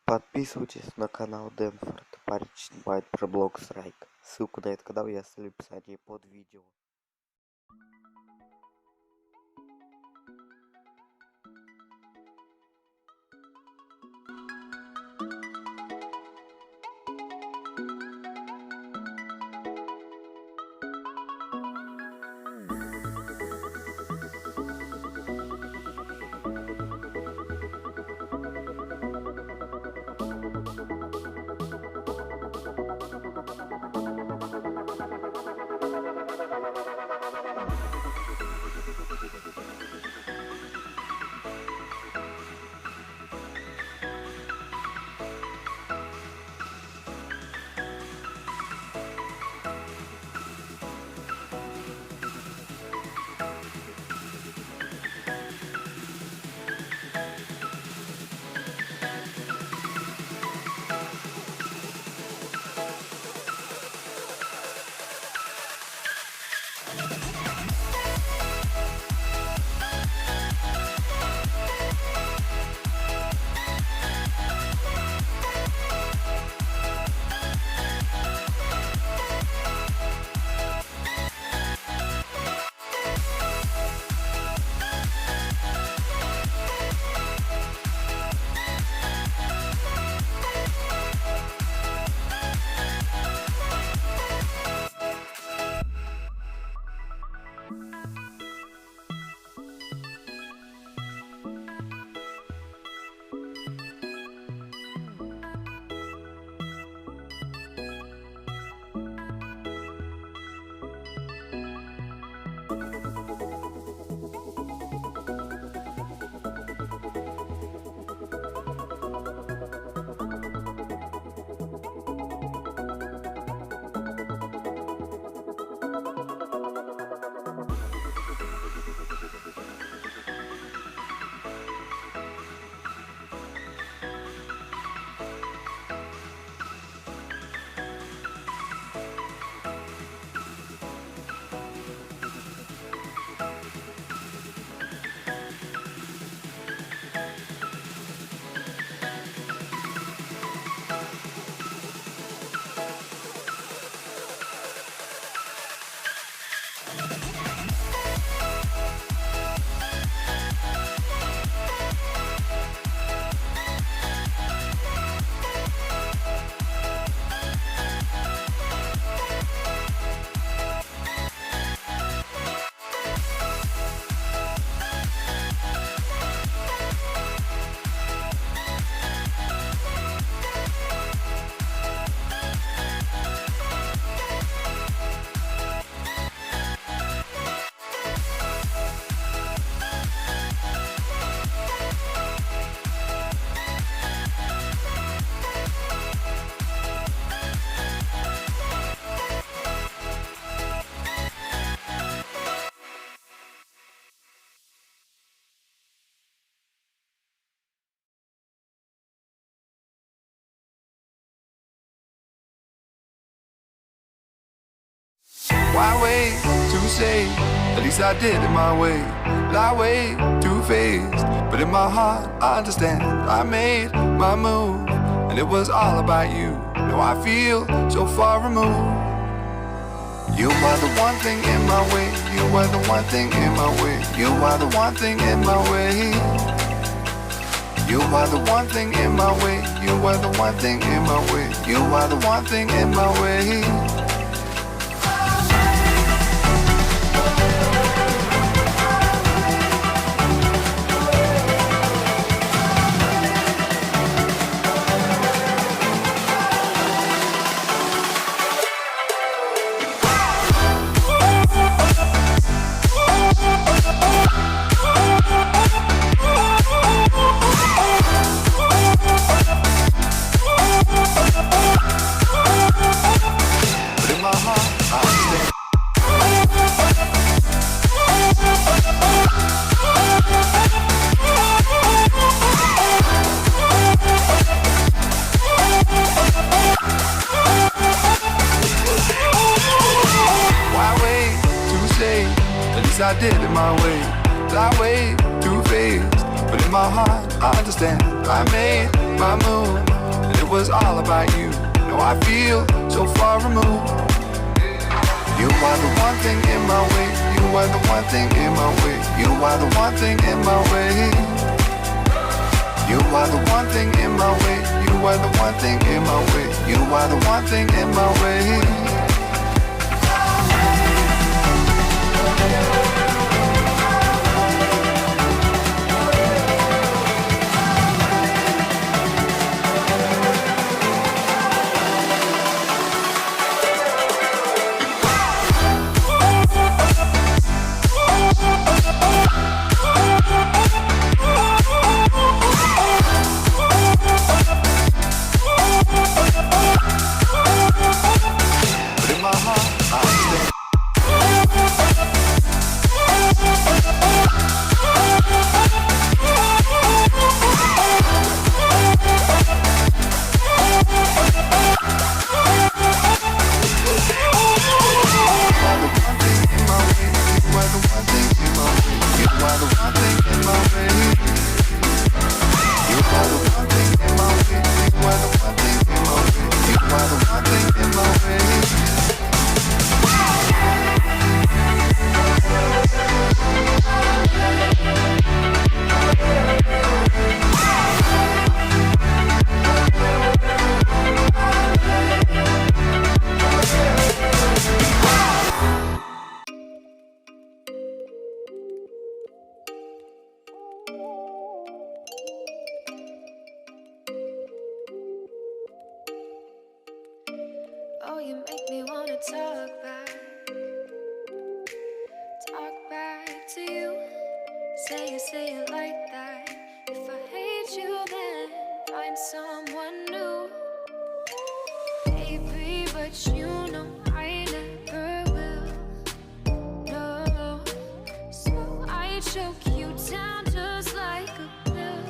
Подписывайтесь на канал Дэнфорд. Парень снимает про блог Страйк. Ссылку на этот канал я оставлю в описании под видео. Why wait to say? At least I did it my way. Lie way too faced, but in my heart I understand. I made my move, and it was all about you. Now I feel so far removed. You are the one thing in my way. You are the one thing in my way. You are the one thing in my way. You are the one thing in my way. You are the one thing in my way. You are the one thing in my way. I did it my way. Lie way too faced, but in my heart I understand. I made my move, was all about you. Now I feel so far removed. You are the one thing in my way. You are the one thing in my way. You are the one thing in my way. You are the one thing in my way. You are the one thing in my way. You are the one thing in my way. Oh, you make me wanna talk back to you. Say it like that. If I hate you, then find someone new. Baby, but you know I never will. No, so I choke you down just like a pill.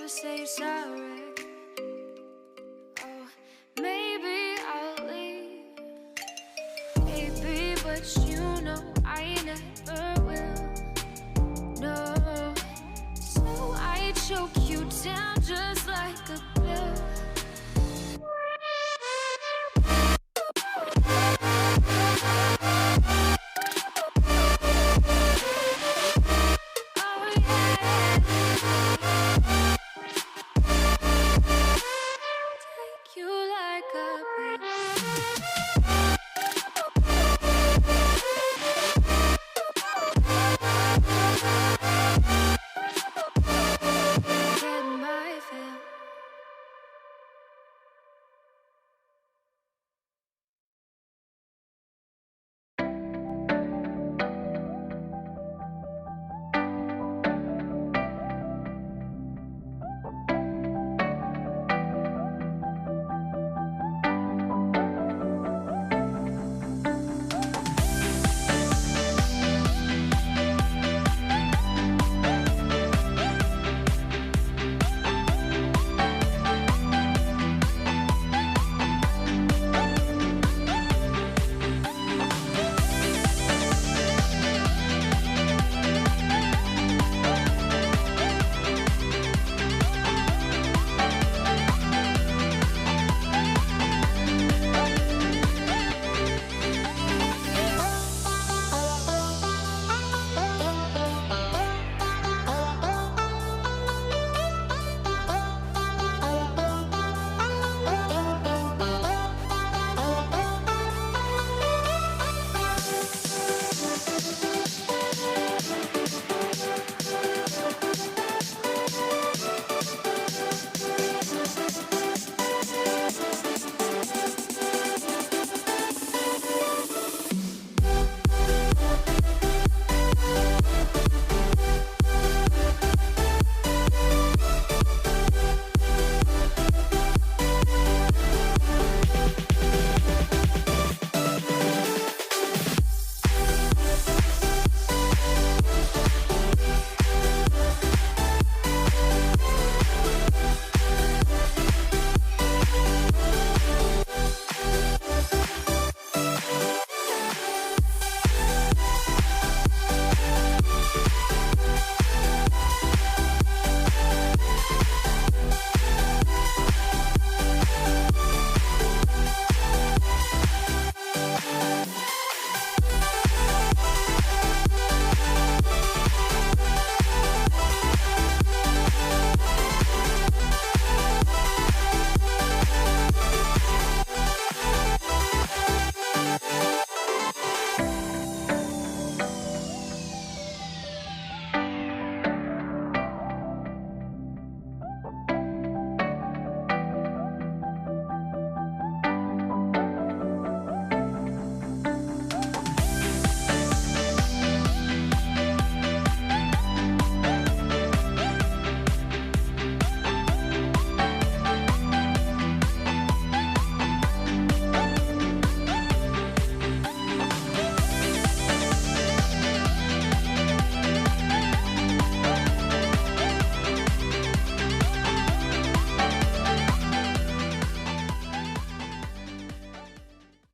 Say sorry. Oh, maybe I'll leave, baby, but you know I never will. No, so I choke you down